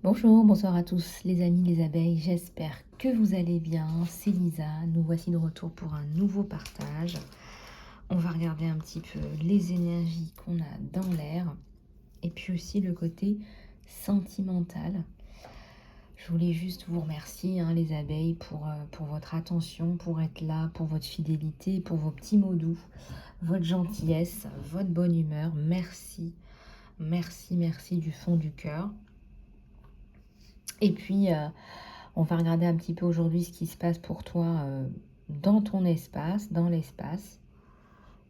Bonjour, bonsoir à tous les amis, les abeilles, j'espère que vous allez bien. C'est Lisa, nous voici de retour pour un nouveau partage. On va regarder un petit peu les énergies qu'on a dans l'air et puis aussi le côté sentimental. Je voulais juste vous remercier les abeilles pour votre attention, pour être là, pour votre fidélité, pour vos petits mots doux, votre gentillesse, votre bonne humeur. Merci, merci, merci du fond du cœur. Et puis, on va regarder un petit peu aujourd'hui ce qui se passe pour toi dans ton espace, dans l'espace,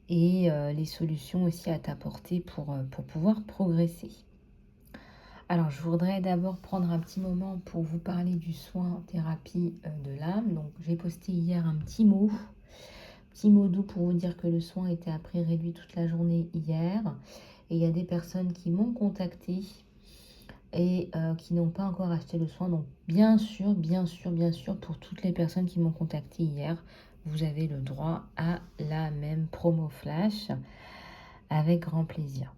et les solutions aussi à t'apporter pour pouvoir progresser. Alors, je voudrais d'abord prendre un petit moment pour vous parler du soin thérapie de l'âme. Donc, j'ai posté hier un petit mot doux pour vous dire que le soin était à prix réduit toute la journée hier. Et il y a des personnes qui m'ont contacté et qui n'ont pas encore acheté le soin. Donc bien sûr, pour toutes les personnes qui m'ont contacté hier, vous avez le droit à la même promo flash avec grand plaisir.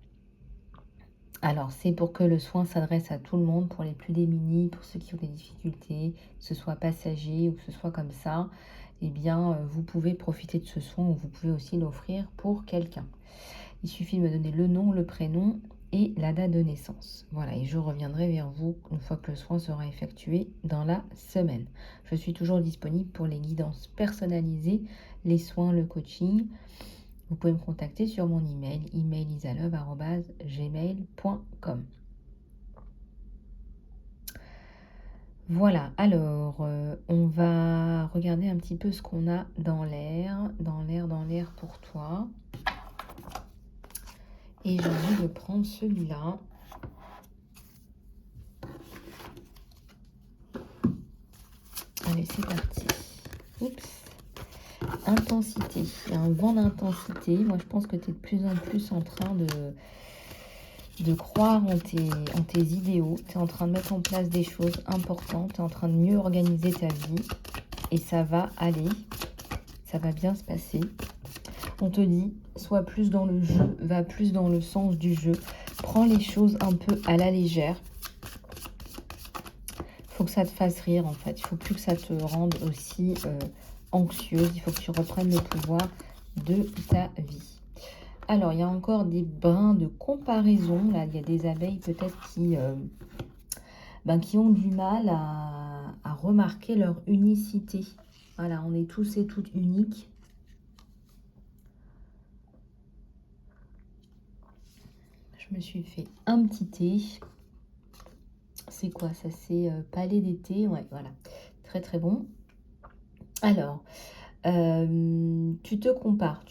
Alors c'est pour que le soin s'adresse à tout le monde, pour les plus démunis, pour ceux qui ont des difficultés, que ce soit passager ou que ce soit comme ça, eh bien vous pouvez profiter de ce soin ou vous pouvez aussi l'offrir pour quelqu'un. Il suffit de me donner le nom, le prénom et la date de naissance. Voilà, et je reviendrai vers vous une fois que le soin sera effectué dans la semaine. Je suis toujours disponible pour les guidances personnalisées, les soins, le coaching. Vous pouvez me contacter sur mon email, emailisalove@gmail.com. Voilà, alors on va regarder un petit peu ce qu'on a dans l'air pour toi. Et j'ai envie de prendre celui-là. Allez, c'est parti. Oups. Intensité. Il y a un vent d'intensité. Moi, je pense que tu es de plus en plus en train de croire en tes idéaux. Tu es en train de mettre en place des choses importantes. Tu es en train de mieux organiser ta vie. Et ça va aller. Ça va bien se passer. On te dit, sois plus dans le jeu. Va plus dans le sens du jeu. Prends les choses un peu à la légère. Il faut que ça te fasse rire en fait. Il ne faut plus que ça te rende aussi anxieuse. Il faut que tu reprennes le pouvoir de ta vie. Alors, il y a encore des brins de comparaison. Là, il y a des abeilles peut-être qui ont du mal à remarquer leur unicité. Voilà, on est tous et toutes uniques. Je me suis fait un petit thé. C'est quoi ça? C'est palais d'été. Ouais, voilà. Très, très bon. Alors, tu te compares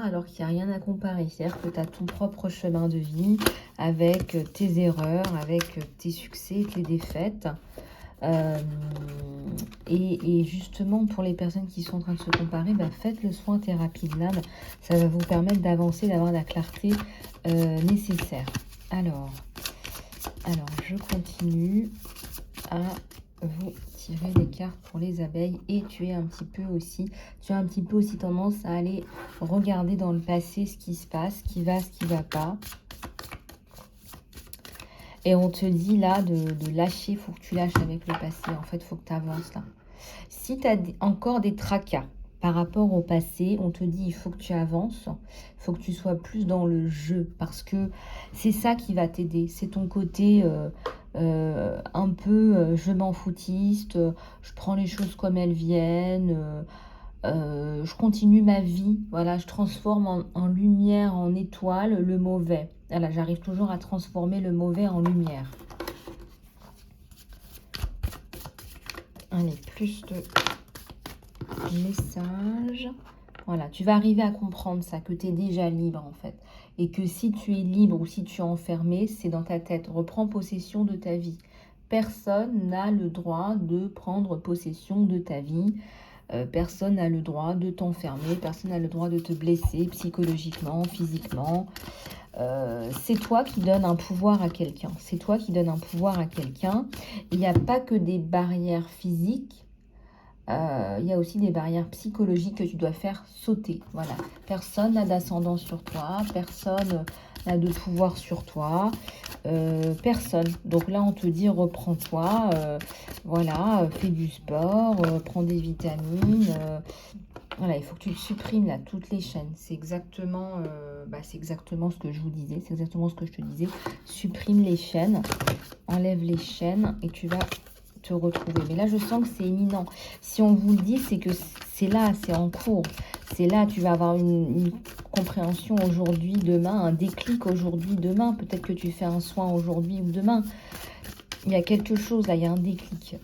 alors qu'il n'y a rien à comparer. C'est-à-dire que tu as ton propre chemin de vie avec tes erreurs, avec tes succès, tes défaites. Et justement, pour les personnes qui sont en train de se comparer, faites le soin thérapie de l'âme. Ça va vous permettre d'avancer, d'avoir la clarté nécessaire. Alors, je continue à vous tirer des cartes pour les abeilles et tu as un petit peu aussi tendance à aller regarder dans le passé ce qui se passe, ce qui va pas. Et on te dit là de lâcher, il faut que tu lâches avec le passé. En fait, il faut que tu avances là. Si tu as encore des tracas par rapport au passé, on te dit il faut que tu avances, il faut que tu sois plus dans le jeu parce que c'est ça qui va t'aider. C'est ton côté un peu je m'en foutiste, je prends les choses comme elles viennent, je continue ma vie. Voilà, je transforme en lumière, en étoile, le mauvais. Voilà, j'arrive toujours à transformer le mauvais en lumière. Allez, plus de messages. Voilà, tu vas arriver à comprendre ça, que tu es déjà libre en fait. Et que si tu es libre ou si tu es enfermé, c'est dans ta tête. Reprends possession de ta vie. Personne n'a le droit de prendre possession de ta vie. Personne n'a le droit de t'enfermer. Personne n'a le droit de te blesser psychologiquement, physiquement. C'est toi qui donnes un pouvoir à quelqu'un. C'est toi qui donnes un pouvoir à quelqu'un. Il n'y a pas que des barrières physiques. Il y a aussi des barrières psychologiques que tu dois faire sauter. Voilà. Personne n'a d'ascendant sur toi. Personne n'a de pouvoir sur toi. Personne. Donc là, on te dit reprends-toi, voilà, fais du sport, prends des vitamines. Voilà, il faut que tu supprimes là toutes les chaînes. C'est exactement ce que je vous disais, c'est exactement ce que je te disais. Supprime les chaînes, enlève les chaînes et tu vas te retrouver. Mais là, je sens que c'est imminent. Si on vous le dit, c'est que c'est là, c'est en cours. C'est là, tu vas avoir une compréhension aujourd'hui, demain, un déclic aujourd'hui, demain. Peut-être que tu fais un soin aujourd'hui ou demain. Il y a quelque chose là, il y a un déclic.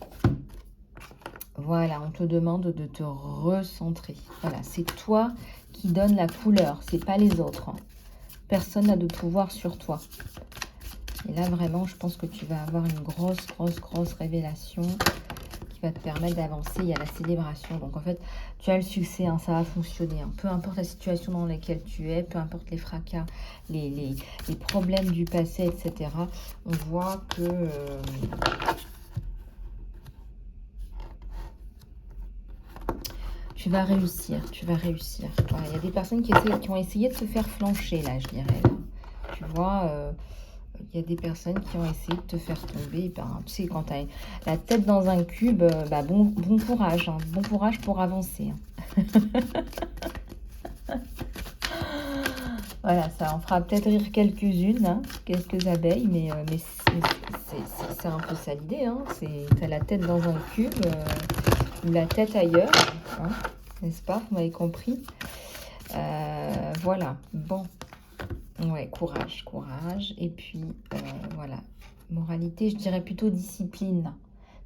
Voilà, on te demande de te recentrer. Voilà, c'est toi qui donne la couleur, c'est pas les autres. Personne n'a de pouvoir sur toi. Et là, vraiment, je pense que tu vas avoir une grosse révélation qui va te permettre d'avancer. Il y a la célébration. Donc, en fait, tu as le succès, hein, ça va fonctionner. Hein. Peu importe la situation dans laquelle tu es, peu importe les fracas, les problèmes du passé, etc. On voit que... tu vas réussir, tu vas réussir. Voilà, il y a des personnes qui ont essayé de te faire flancher, là, je dirais. Là. Tu vois, il y a des personnes qui ont essayé de te faire tomber. Ben, tu sais, quand tu as la tête dans un cube, bon courage. Hein, bon courage pour avancer. Hein. Voilà, ça en fera peut-être rire quelques-unes, hein, quelques abeilles, mais c'est un peu ça l'idée. Hein, tu as la tête dans un cube ou la tête ailleurs, hein, n'est-ce pas? Vous m'avez compris. Voilà, bon. Ouais, courage. Et puis, voilà. Moralité, je dirais plutôt discipline.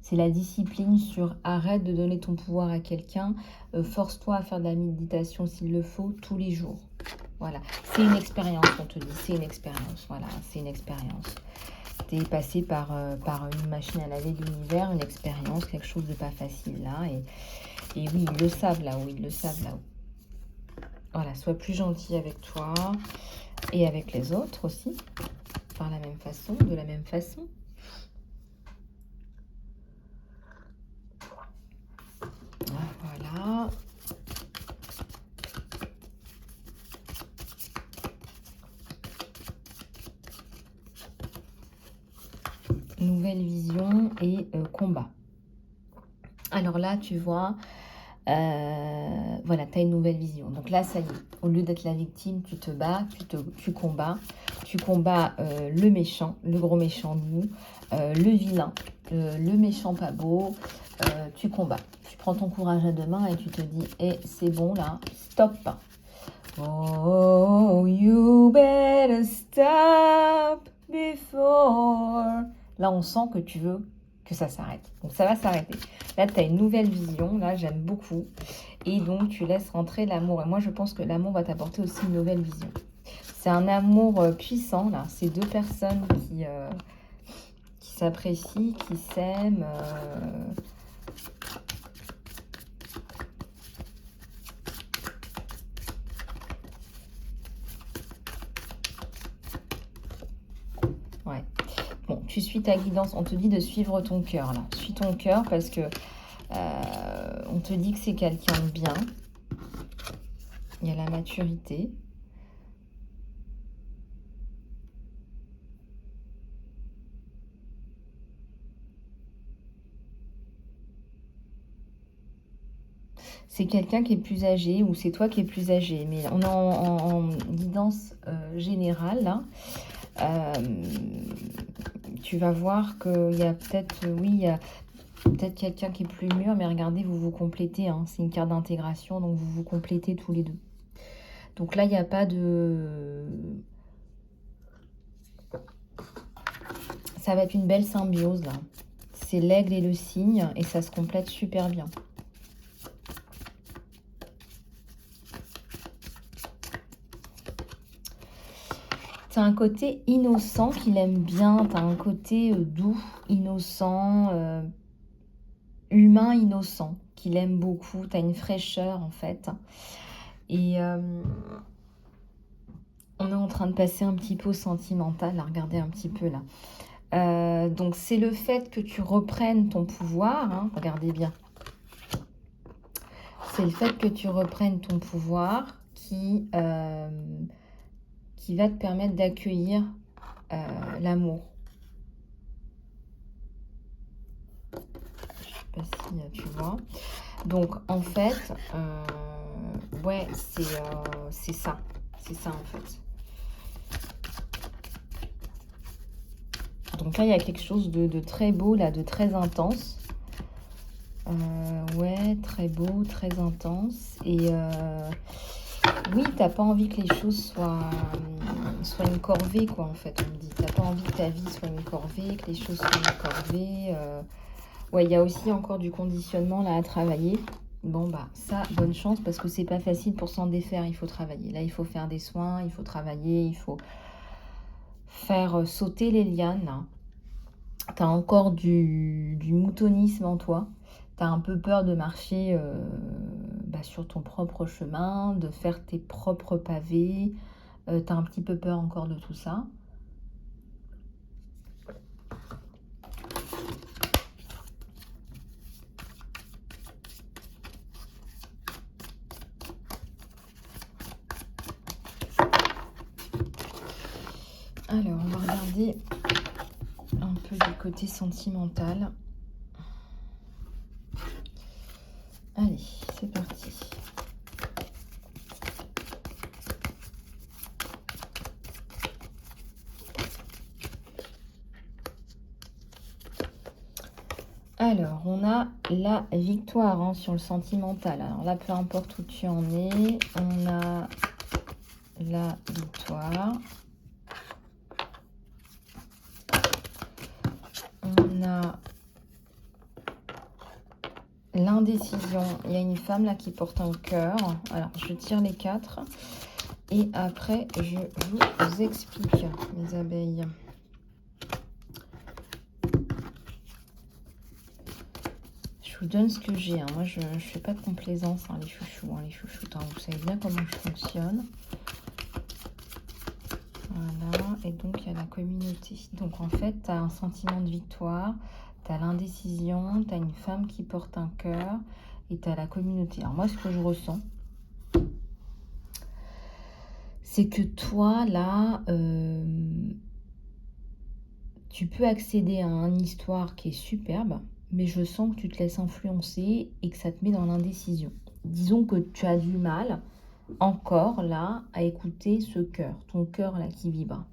C'est la discipline sur arrête de donner ton pouvoir à quelqu'un. Force-toi à faire de la méditation s'il le faut tous les jours. Voilà. C'est une expérience, on te dit. C'est une expérience. Voilà, c'est une expérience. Tu es passé par une machine à laver de l'univers, une expérience, quelque chose de pas facile là. Et oui, ils le savent là-haut. Ils le savent là-haut. Voilà, sois plus gentil avec toi. Et avec les autres aussi, par la même façon, de la même façon. Voilà. Nouvelle vision et combat. Alors là, tu vois, voilà, tu as une nouvelle vision. Donc là, ça y est, au lieu d'être la victime, tu te bats, tu combats. Tu combats le méchant, le gros méchant loup, le vilain, le méchant pas beau. Tu combats. Tu prends ton courage à deux mains et tu te dis, c'est bon là, stop. Oh, you better stop before. Là, on sent que tu veux que ça s'arrête. Donc, ça va s'arrêter. Là, tu as une nouvelle vision. Là, j'aime beaucoup. Et donc, tu laisses rentrer l'amour. Et moi, je pense que l'amour va t'apporter aussi une nouvelle vision. C'est un amour puissant, là. C'est deux personnes qui s'apprécient, qui s'aiment. Ouais. Bon, tu suis ta guidance. On te dit de suivre ton cœur, là. Suis ton cœur parce que on te dit que c'est quelqu'un de bien. Il y a la maturité. C'est quelqu'un qui est plus âgé ou c'est toi qui es plus âgé. Mais on est en guidance générale, là. Tu vas voir qu'il y a peut-être, oui, il y a peut-être quelqu'un qui est plus mûr, mais regardez, vous vous complétez. Hein, c'est une carte d'intégration, donc vous vous complétez tous les deux. Donc là, il n'y a pas de... Ça va être une belle symbiose, là. C'est l'aigle et le cygne, et ça se complète super bien. Tu as un côté innocent qu'il aime bien, tu as un côté doux, innocent, humain innocent, qu'il aime beaucoup. Tu as une fraîcheur, en fait. Et on est en train de passer un petit peu au sentimental, là, regardez un petit peu, là. Donc, c'est le fait que tu reprennes ton pouvoir, hein, regardez bien. C'est le fait que tu reprennes ton pouvoir qui qui va te permettre d'accueillir l'amour. Je sais pas si tu vois. Donc, en fait, ouais, c'est ça. C'est ça, en fait. Donc là, il y a quelque chose de très beau, là, de très intense. Ouais, très beau, très intense. Et oui, t'as pas envie que les choses soient une corvée, quoi, en fait, on me dit. T'as pas envie que ta vie soit une corvée, que les choses soient une corvée. Ouais, il y a aussi encore du conditionnement, là, à travailler. Bon, bah, ça, bonne chance, parce que c'est pas facile pour s'en défaire, il faut travailler. Là, il faut faire des soins, il faut travailler, il faut faire sauter les lianes. Tu as encore du moutonisme en toi. Tu as un peu peur de marcher sur ton propre chemin, de faire tes propres pavés. Tu as un petit peu peur encore de tout ça. Alors, on va regarder un peu du côté sentimental. Allez, c'est parti. Alors, on a la victoire hein, sur le sentimental. Alors là, peu importe où tu en es, on a la victoire. On a l'indécision. Il y a une femme là qui porte un cœur. Alors, je tire les 4. Et après, je vous explique, mes abeilles. Je vous donne ce que j'ai. Hein. Moi, je ne fais pas de complaisance, hein, les chouchous. Hein, les chouchoutes, hein. Vous savez bien comment je fonctionne. Voilà. Et donc, il y a la communauté. Donc, en fait, tu as un sentiment de victoire. Tu as l'indécision. Tu as une femme qui porte un cœur. Et tu as la communauté. Alors, moi, ce que je ressens, c'est que toi, là, tu peux accéder à une histoire qui est superbe, mais je sens que tu te laisses influencer et que ça te met dans l'indécision. Disons que tu as du mal, encore là, à écouter ce cœur, ton cœur là qui vibre.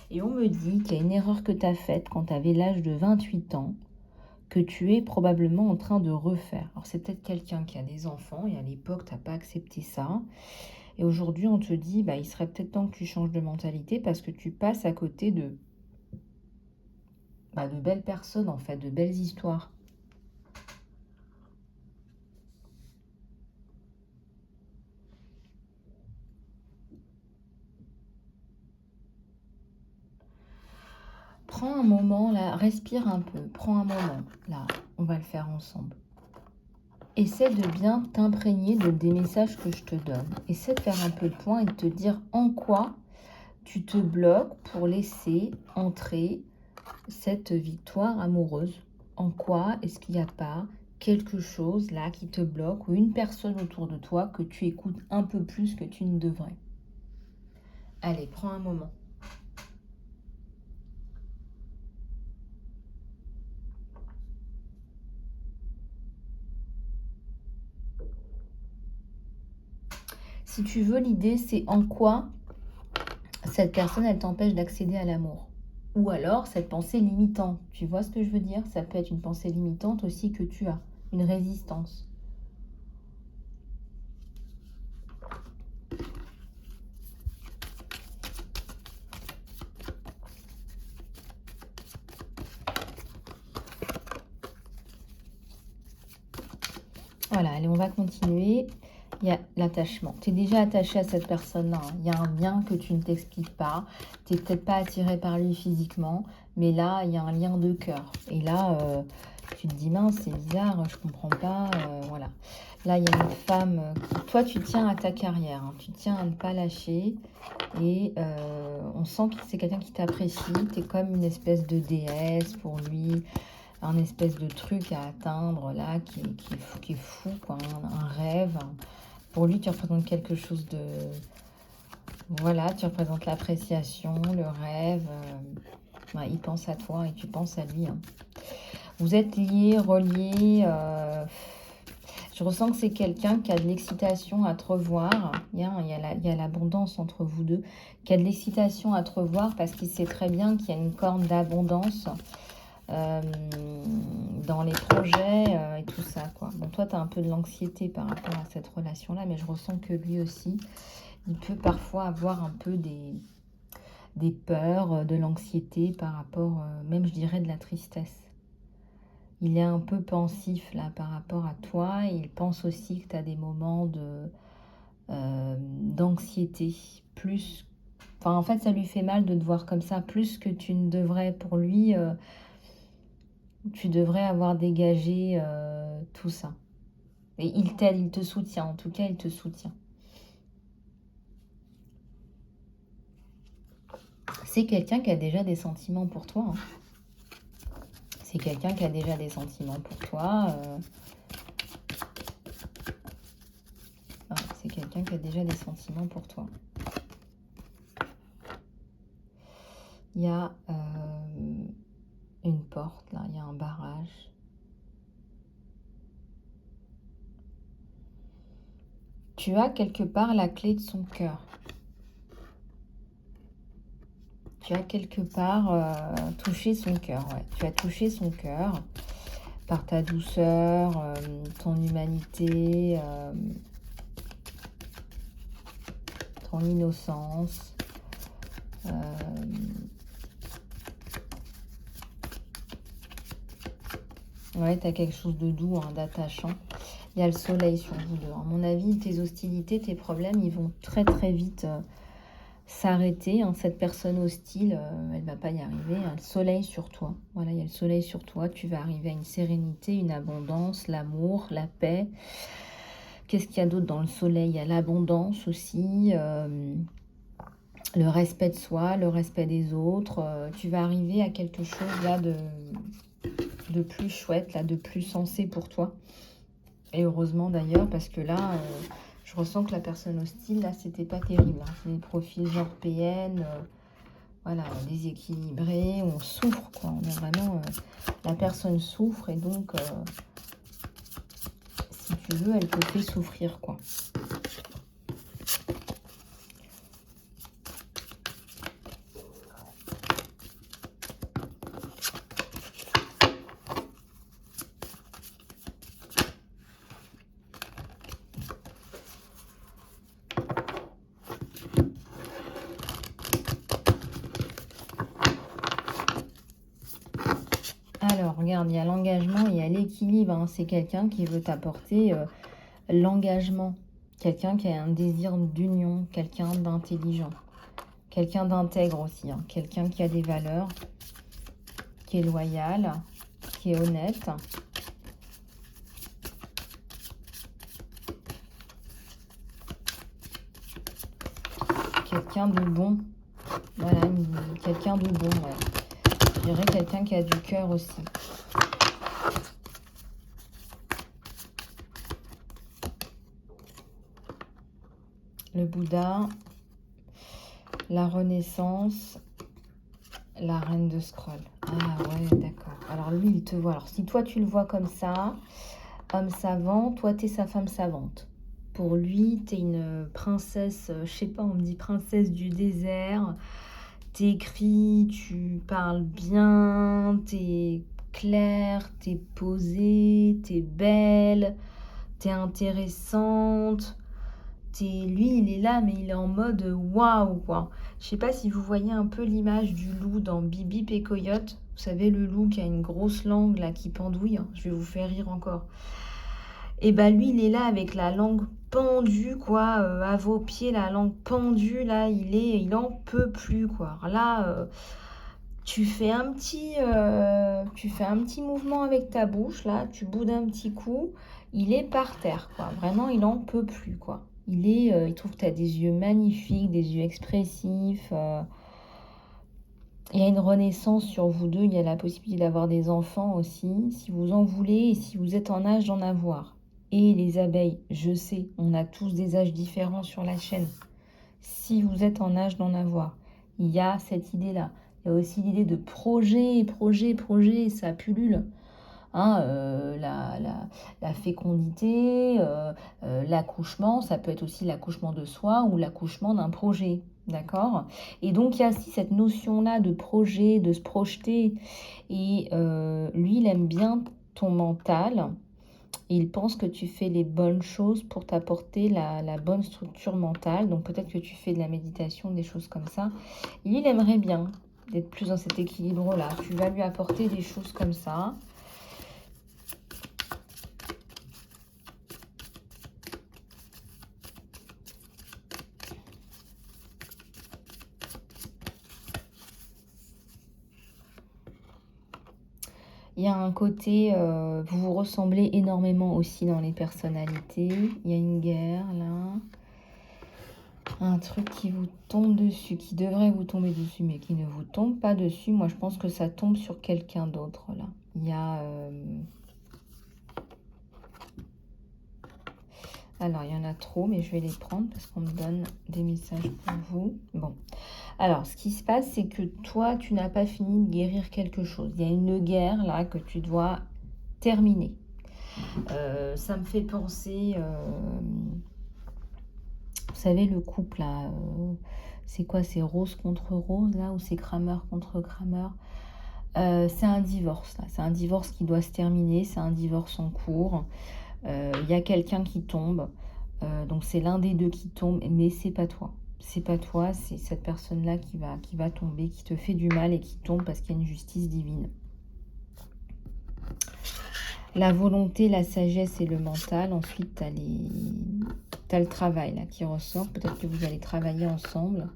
Et on me dit qu'il y a une erreur que tu as faite quand tu avais l'âge de 28 ans, que tu es probablement en train de refaire. Alors c'est peut-être quelqu'un qui a des enfants, et à l'époque, tu n'as pas accepté ça. Et aujourd'hui, on te dit, il serait peut-être temps que tu changes de mentalité parce que tu passes à côté de belles personnes, en fait, de belles histoires. Prends un moment, là, respire un peu, prends un moment, là, on va le faire ensemble. Essaie de bien t'imprégner des messages que je te donne. Essaie de faire un peu le point et de te dire en quoi tu te bloques pour laisser entrer cette victoire amoureuse. En quoi est-ce qu'il n'y a pas quelque chose là qui te bloque ou une personne autour de toi que tu écoutes un peu plus que tu ne devrais. Allez, prends un moment. Si tu veux, l'idée, c'est en quoi cette personne, elle t'empêche d'accéder à l'amour. Ou alors, cette pensée limitante. Tu vois ce que je veux dire? Ça peut être une pensée limitante aussi que tu as. Une résistance. Voilà, allez, on va continuer. Il y a l'attachement. Tu es déjà attaché à cette personne-là. Hein. Il y a un lien que tu ne t'expliques pas. Tu n'es peut-être pas attiré par lui physiquement, mais là, il y a un lien de cœur. Et là, tu te dis, mince, c'est bizarre, je comprends pas. Voilà. Là, il y a une femme. Toi, tu tiens à ta carrière. Hein. Tu tiens à ne pas lâcher. Et on sent que c'est quelqu'un qui t'apprécie. Tu es comme une espèce de déesse pour lui. Un espèce de truc à atteindre là qui est fou, quoi, un rêve. Pour lui, tu représentes quelque chose Voilà, tu représentes l'appréciation, le rêve. Ouais, il pense à toi et tu penses à lui, hein. Vous êtes liés, reliés. Je ressens que c'est quelqu'un qui a de l'excitation à te revoir. Il y a l'abondance entre vous deux. Qui a de l'excitation à te revoir parce qu'il sait très bien qu'il y a une corne d'abondance euh, dans les projets et tout ça, quoi. Bon, toi, tu as un peu de l'anxiété par rapport à cette relation-là, mais je ressens que lui aussi, il peut parfois avoir un peu des peurs, de l'anxiété par rapport, même je dirais de la tristesse. Il est un peu pensif là par rapport à toi et il pense aussi que tu as des moments d'anxiété. Plus, enfin en fait ça lui fait mal de te voir comme ça, plus que tu ne devrais pour lui, tu devrais avoir dégagé tout ça. Et il t'aide, il te soutient, en tout cas il te soutient. C'est quelqu'un qui a déjà des sentiments pour toi, hein. C'est quelqu'un qui a déjà des sentiments pour toi. C'est quelqu'un qui a déjà des sentiments pour toi. Il y a une porte, là, il y a un barrage. Tu as quelque part la clé de son cœur. Tu as quelque part touché son cœur, ouais. Tu as touché son cœur par ta douceur, ton humanité, ton innocence. Ouais, tu as quelque chose de doux, hein, d'attachant. Il y a le soleil sur vous deux. À mon avis, tes hostilités, tes problèmes, ils vont très très vite s'arrêter, hein. Cette personne hostile, elle va pas y arriver, hein. Le soleil sur toi. Voilà, il y a le soleil sur toi. Tu vas arriver à une sérénité, une abondance, l'amour, la paix. Qu'est-ce qu'il y a d'autre dans le soleil? Il y a l'abondance aussi, le respect de soi, le respect des autres. Tu vas arriver à quelque chose là de plus chouette, là, de plus sensé pour toi. Et heureusement d'ailleurs, parce que là, je ressens que la personne hostile, là, c'était pas terrible, hein. C'est des profils genre PN, voilà, déséquilibrés, on souffre, quoi. On est vraiment... la personne souffre et donc, si tu veux, elle te fait souffrir, quoi. Alors, regarde, il y a l'engagement, il y a l'équilibre, hein. C'est quelqu'un qui veut t'apporter l'engagement. Quelqu'un qui a un désir d'union, quelqu'un d'intelligent. Quelqu'un d'intègre aussi, hein. Quelqu'un qui a des valeurs, qui est loyal, qui est honnête. Quelqu'un de bon. Voilà, quelqu'un de bon, ouais. Je dirais quelqu'un qui a du cœur aussi. Le Bouddha, la Renaissance, la Reine de Scroll. Ah ouais, d'accord. Alors lui, il te voit. Alors si toi, tu le vois comme ça, homme savant, toi, t'es sa femme savante. Pour lui, t'es une princesse, je sais pas, on me dit princesse du désert. T'écris, tu parles bien, t'es claire, t'es posée, t'es belle, t'es intéressante. Lui, il est là, mais il est en mode waouh, quoi. Je sais pas si vous voyez un peu l'image du loup dans Bibi et Coyote. Vous savez, le loup qui a une grosse langue là qui pendouille. Je vais vous faire rire encore. Et bah lui, il est là avec la langue pendue, quoi, à vos pieds, la langue pendue, là, il en peut plus, quoi. Alors là, tu fais un petit mouvement avec ta bouche, là, tu boudes un petit coup, il est par terre, quoi. Vraiment, il en peut plus, quoi. Il trouve que tu as des yeux magnifiques, des yeux expressifs. Il y a une renaissance sur vous deux, il y a la possibilité d'avoir des enfants aussi, si vous en voulez et si vous êtes en âge d'en avoir. Et les abeilles, je sais, on a tous des âges différents sur la chaîne. si vous êtes en âge d'en avoir. Il y a cette idée-là. Il y a aussi l'idée de projet, projet, projet, ça pullule. Hein, la fécondité, l'accouchement, ça peut être aussi l'accouchement de soi ou l'accouchement d'un projet, d'accord? Et donc il y a aussi cette notion-là de projet, de se projeter. Et lui, il aime bien ton mental. Il pense que tu fais les bonnes choses pour t'apporter la bonne structure mentale. Donc peut-être que tu fais de la méditation, des choses comme ça. Il aimerait bien d'être plus dans cet équilibre-là. Tu vas lui apporter des choses comme ça. Il y a un côté, vous vous ressemblez énormément aussi dans les personnalités. Il y a une guerre là. Un truc qui vous tombe dessus, qui devrait vous tomber dessus, mais qui ne vous tombe pas dessus. Moi, je pense que ça tombe sur quelqu'un d'autre là. Il y a... Alors, il y en a trop, mais je vais les prendre parce qu'on me donne des messages pour vous. Bon. Alors, ce qui se passe, c'est que toi, tu n'as pas fini de guérir quelque chose. Il y a une guerre, là, que tu dois terminer. Ça me fait penser... vous savez, le couple, là, c'est quoi? C'est Rose contre Rose, là, ou c'est Kramer contre Kramer? C'est un divorce, là. C'est un divorce qui doit se terminer. C'est un divorce en cours. Il y a quelqu'un qui tombe. Donc, c'est l'un des deux qui tombe, mais c'est pas toi. C'est pas toi, c'est cette personne-là qui va tomber, qui te fait du mal et qui tombe parce qu'il y a une justice divine. La volonté, la sagesse et le mental. Ensuite, t'as le travail là qui ressort. Peut-être que vous allez travailler ensemble.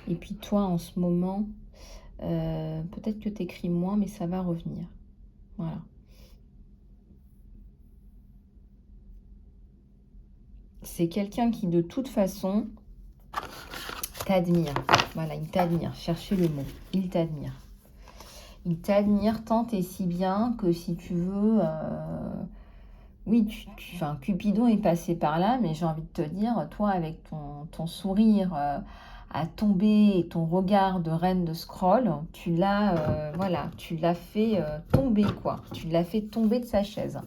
Et puis toi, en ce moment, peut-être que tu écris moins, mais ça va revenir. Voilà. C'est quelqu'un qui, de toute façon, t'admire. Voilà, il t'admire. Cherchez le mot. Il t'admire. Il t'admire tant et si bien que si tu veux... oui, enfin, Cupidon est passé par là, mais j'ai envie de te dire, toi, avec ton sourire à tomber et ton regard de reine de scroll, tu l'as voilà, tu l'as fait tomber, quoi. Tu l'as fait tomber de sa chaise.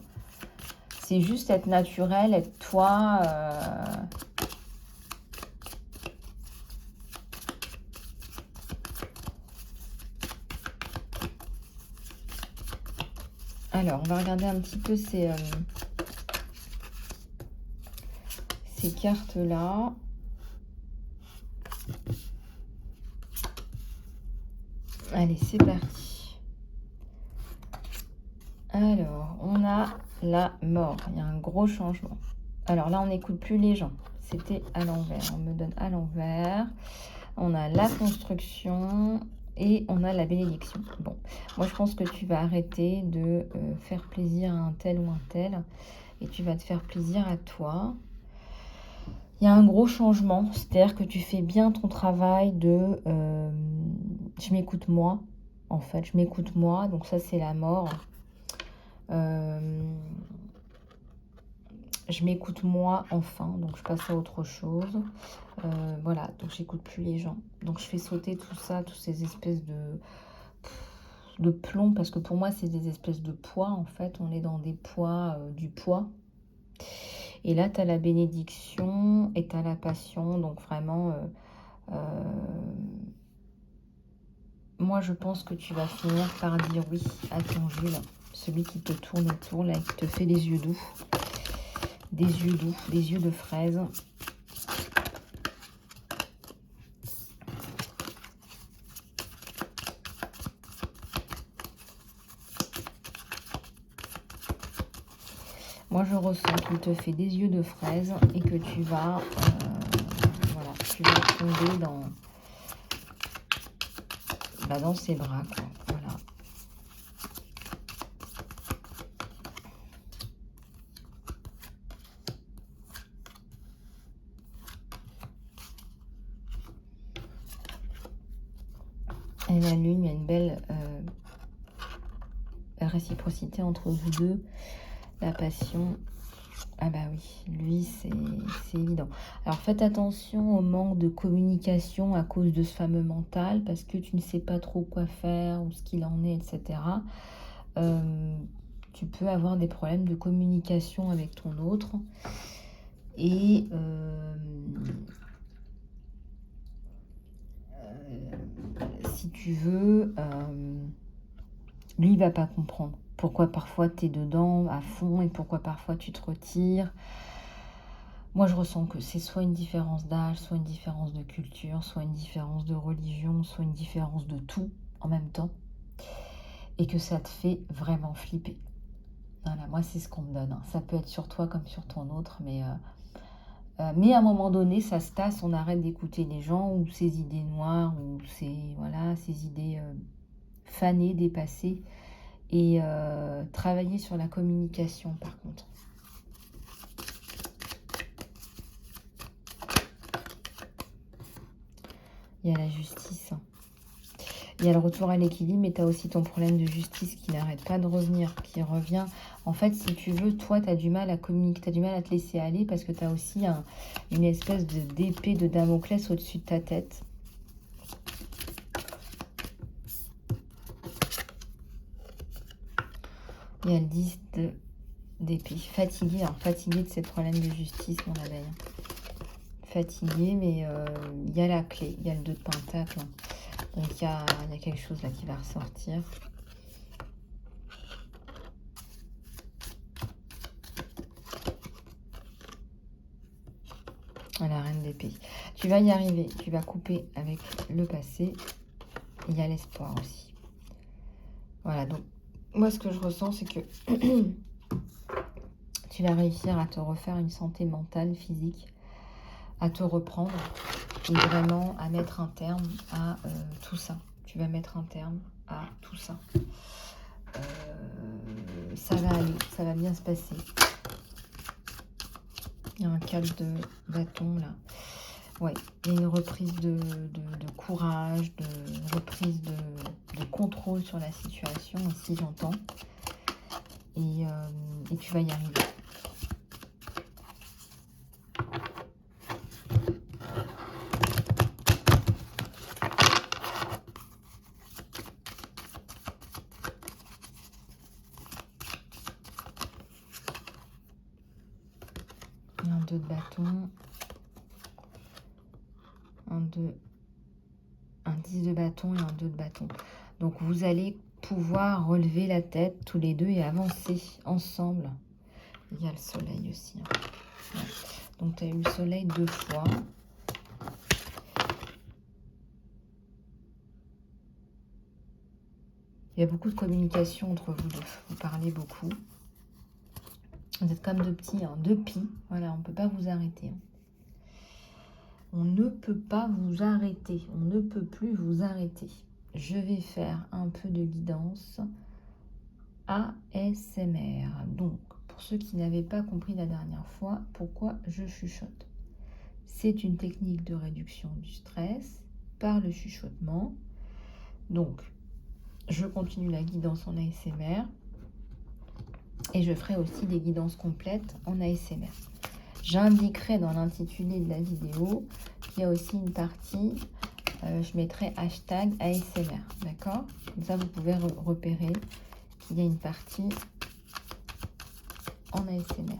C'est juste être naturel, être toi... Alors, on va regarder un petit peu ces cartes-là. Allez, c'est parti. Alors, on a la mort. Il y a un gros changement. Alors là, on n'écoute plus les gens. C'était à l'envers. On me donne à l'envers. On a la construction et on a la bénédiction. Bon, moi, je pense que tu vas arrêter de faire plaisir à un tel ou un tel. Et tu vas te faire plaisir à toi. Il y a un gros changement. C'est-à-dire que tu fais bien ton travail de... je m'écoute moi. En fait, je m'écoute moi. Donc ça, c'est la mort. Je m'écoute moi enfin, donc je passe à autre chose. Voilà, donc j'écoute plus les gens. Donc je fais sauter tout ça, toutes ces espèces de plomb, parce que pour moi c'est des espèces de poids en fait. On est dans des poids, du poids. Et là tu as la bénédiction et tu as la passion, donc vraiment... moi je pense que tu vas finir par dire oui à ton Jules, celui qui te tourne autour, là, qui te fait des yeux doux. Des yeux doux, des yeux de fraise. Moi, je ressens qu'il te fait des yeux de fraise et que tu vas, voilà, tu vas tomber dans ses bras, quoi. Voilà. Et la lune, il y a une belle réciprocité entre vous deux. La passion, Ah bah oui, lui, c'est évident. Alors faites attention au manque de communication à cause de ce fameux mental, parce que tu ne sais pas trop quoi faire ou ce qu'il en est, etc. Euh, Tu peux avoir des problèmes de communication avec ton autre. Et si tu veux, lui, il va pas comprendre pourquoi parfois tu es dedans à fond et pourquoi parfois tu te retires. Moi, je ressens que c'est soit une différence d'âge, soit une différence de culture, soit une différence de religion, soit une différence de tout en même temps. Et que ça te fait vraiment flipper. Voilà, moi, c'est ce qu'on me donne, hein. Ça peut être sur toi comme sur ton autre, mais à un moment donné, ça se tasse, on arrête d'écouter les gens ou ces idées noires ou ces idées fanées, dépassées. Et travailler sur la communication, par contre. Il y a la justice. Il y a le retour à l'équilibre, mais tu as aussi ton problème de justice qui n'arrête pas de revenir, qui revient. En fait, si tu veux, toi, tu as du mal à communiquer, tu as du mal à te laisser aller parce que tu as aussi une espèce d'épée de Damoclès au-dessus de ta tête. Il y a le 10 d'épée. Fatigué, alors fatigué de ces problèmes de justice, mon abeille. Fatigué, mais il y a la clé, il y a le 2 de pentacle. Donc il y a quelque chose là qui va ressortir. La reine d'épée. Tu vas y arriver, tu vas couper avec le passé. Il y a l'espoir aussi. Voilà, donc moi ce que je ressens, c'est que tu vas réussir à te refaire une santé mentale, physique, à te reprendre et vraiment à mettre un terme à tout ça. Tu vas mettre un terme à tout ça. Ça va aller, ça va bien se passer. Il y a un câble de bâton là. Ouais, il y a une reprise de courage, de reprise de contrôle sur la situation aussi, j'entends. Et tu vas y arriver. Il y a un 2 de bâton. Un 10 de bâton et un 2 de bâton. Donc vous allez pouvoir relever la tête tous les deux et avancer ensemble. Il y a le soleil aussi. Hein. Ouais. Donc tu as eu le soleil 2 fois. Il y a beaucoup de communication entre vous deux. Vous parlez beaucoup. Vous êtes comme deux petits, hein, deux pies. Voilà, on ne peut pas vous arrêter. Hein. On ne peut pas vous arrêter. On ne peut plus vous arrêter. Je vais faire un peu de guidance ASMR. Donc, pour ceux qui n'avaient pas compris la dernière fois, pourquoi je chuchote. C'est une technique de réduction du stress par le chuchotement. Donc, je continue la guidance en ASMR et je ferai aussi des guidances complètes en ASMR. J'indiquerai dans l'intitulé de la vidéo qu'il y a aussi une partie, je mettrai hashtag ASMR, d'accord? Comme ça, vous pouvez repérer qu'il y a une partie en ASMR.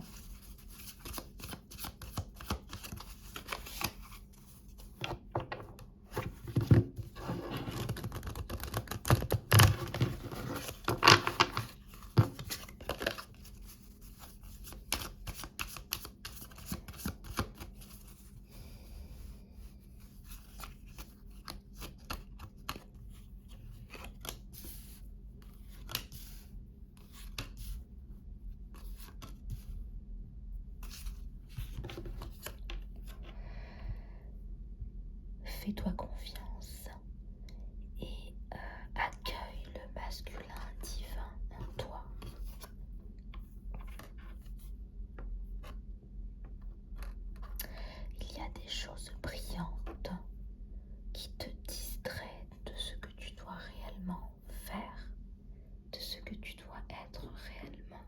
Fais-toi confiance et accueille le masculin divin en toi. Il y a des choses brillantes qui te distraient de ce que tu dois réellement faire, de ce que tu dois être réellement.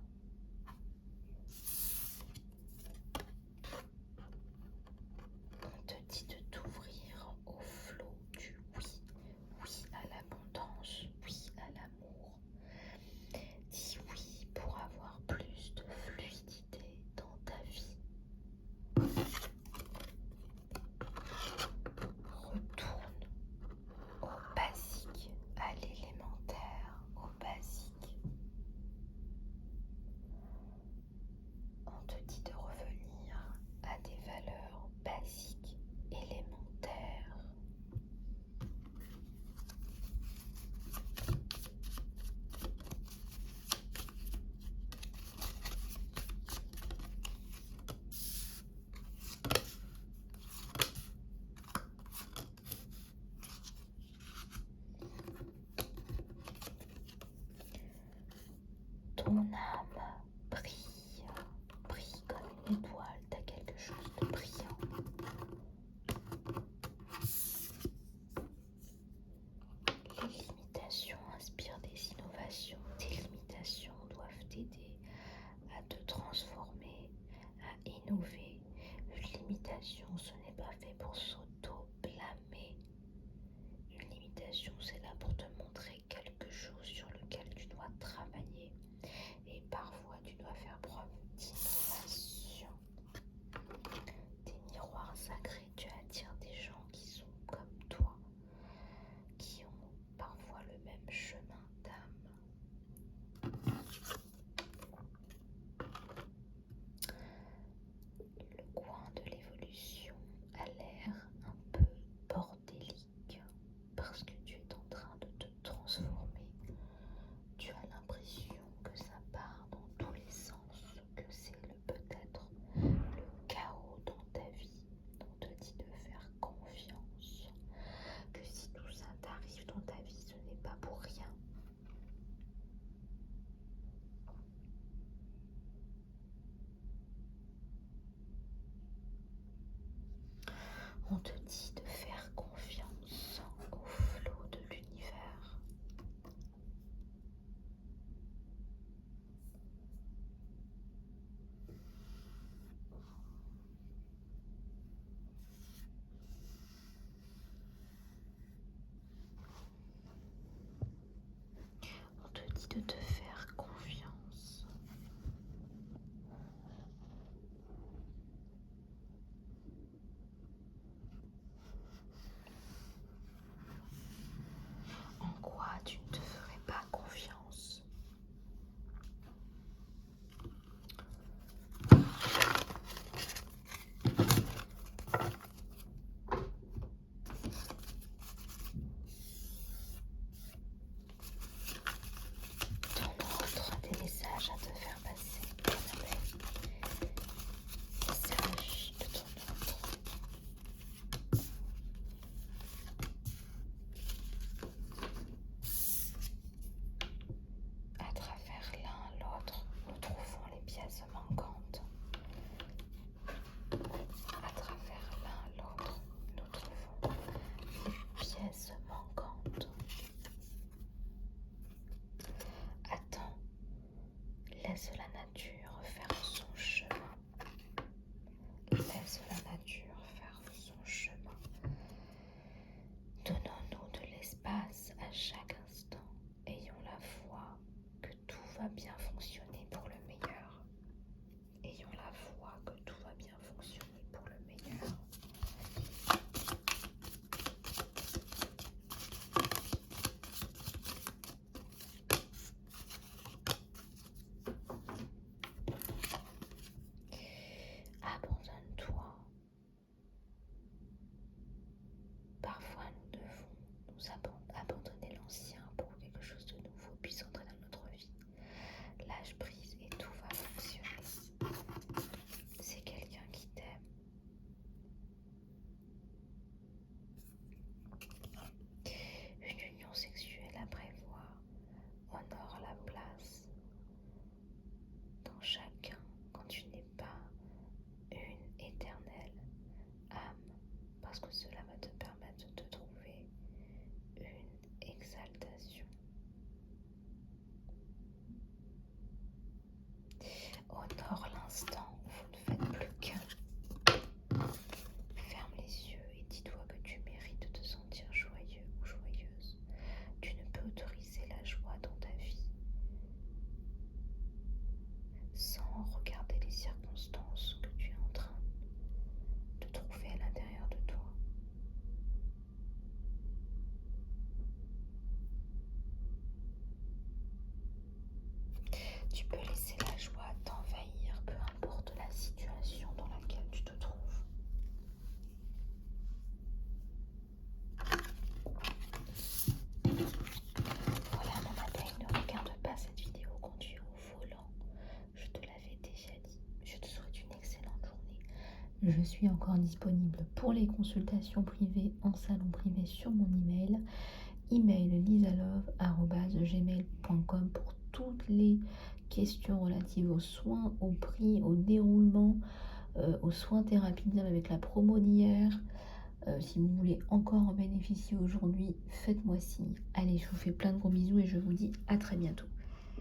ton âme brille, brille comme une étoile, t'as quelque chose de brillant. Les limitations inspirent des innovations. Tes limitations doivent t'aider à te transformer, à innover. Une limitation, ce n'est pas fait pour s'auto-blâmer. Une limitation, c'est là pour te montrer quelque chose sur lequel tu dois travailler. Et parfois, tu dois faire preuve d'innovation. Des miroirs sacrés, tu attires des gens qui sont comme toi, qui ont parfois le même chemin d'âme. Le coin de l'évolution a l'air un peu bordélique parce que tu es en train de te transformer. Tu as l'impression que ça part dans tous les sens, que c'est peut-être le chaos dans ta vie. On te dit de faire confiance, que si tout ça t'arrive dans ta vie, ce n'est pas pour rien. On te dit de faire confiance au flot de l'univers. On te dit de te faire confiance. En quoi tu ne te ferais pas confiance? Ton ordre des messages à te faire passer. Message de ton ordre. À travers l'un l'autre, nous trouvons les pièces manquantes. À travers l'un l'autre, nous trouvons les pièces manquantes. Attends, laisse la nature faire son chemin. Laisse la nature faire son chemin. Donnons-nous de l'espace à chaque instant. Ayons la foi que tout va bien fonctionner pour le meilleur. Ayons la foi que tout va bien fonctionner pour le meilleur. Abandonne-toi. Parfois, nous devons nous abandonner l'ancien pour que quelque chose de nouveau puisse entrer dans notre vie. Lâche prise et tout va fonctionner. C'est quelqu'un qui t'aime. Une union sexuelle à prévoir honore la place dans chacun quand tu n'es pas une éternelle âme, parce que cela va te permettre de te trouver une exaltation. Honore l'instant, vous ne faites plus qu'un. Ferme les yeux et dis-toi que tu mérites de te sentir joyeux ou joyeuse. Tu ne peux autoriser la joie dans ta vie sans regarder les circonstances que tu es en train de trouver à l'intérieur de toi. Tu peux laisser la joie t'envahir, peu importe la situation dans laquelle tu te trouves. Voilà mon appel, ne regarde pas cette vidéo conduite au volant. Je te l'avais déjà dit. Je te souhaite une excellente journée. Je suis encore disponible pour les consultations privées en salon privé sur mon email lisalove@gmail.com pour toutes les questions relatives aux soins, au prix, au déroulement, aux soins thérapie de l'âme avec la promo d'hier. Si vous voulez encore en bénéficier aujourd'hui, faites-moi signe. Allez, je vous fais plein de gros bisous et je vous dis à très bientôt.